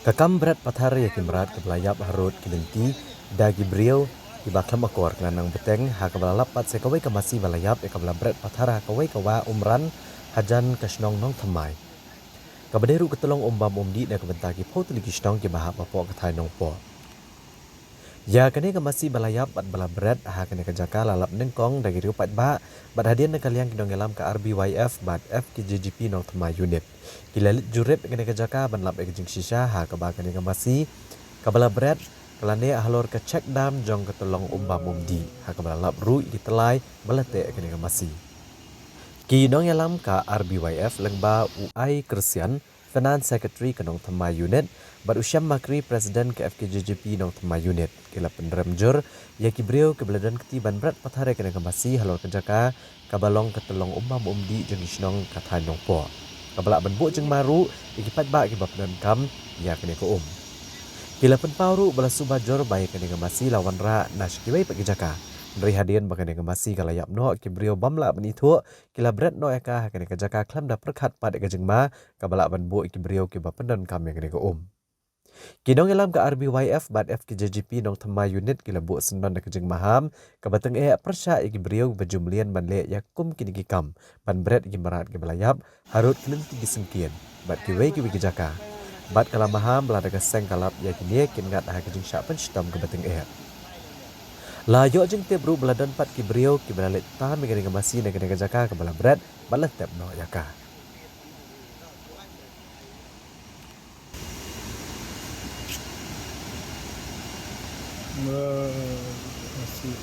Kakam berat pathar ya kimrat kebelayap harut kilenti dagi brio ibaklam akor kelanang beteng ha kebala lapat sekawai kemasi balayap ya kebala berat pathar ha kawai kawa umran hajan kasnong nong thamai. Kabaderu ketolong umbam umdi na kebentaki potli kisnong ke bahap apok kathai nong po. Ya kene kemasi balayap bat bala berat ha kene kejaka lalap nengkong dagi riu pat ba bat hadian na kaliang kinong elam ke RBYF bat FKJGP nong thamai unit. Kilalit jurep kene kejaka ban lap ekjing sisa ha kaba kene kemasi kabala berat kelane ahlor ke cek dam jong ketolong umbam umdi ha kabala lap ru ditelai balate kene kemasi. Ki nong elam ka RBYF lengba UI Kersian Finance Secretary kenong thamai unit bat usyam makri Presiden ke FKJGP nong thamai unit kila penderem jur ya kibriu kebeladan ketiban berat pathare kene kemasi halor kejaka kabalong ketolong umbam umdi jeng isnong kathai nong po. Kabala benbuk jeng maru ikipat ba kibap dan kam ya kene ko Kila penpauru bala subajor baik kene kemasi lawan ra nashkiwai pagijaka. Dari hadian bakane kemasi kalayap no kibrio bamla benithu kila berat no eka kene kejaka klam da perkhat pada kejengma kabala banbu kibrio kibapendan kami kene ko Kinong elam ke RBYF bat FKJGP nong thamai unit kila bu senon da kejeng maham kabateng persya kibrio bejumlian banle yakum kini kikam ban berat kimarat kibalayap harut kelenti gisengkian bat kiwai kejaka. Bat kalam maham belada keseng kalap ya kini kingat ha kejing syak penstam ke beteng La yo jeng te bru beladan pat kibrio kibalalit tam ngene ngamasi negara jaka ke bala berat balat tep no yaka. Masih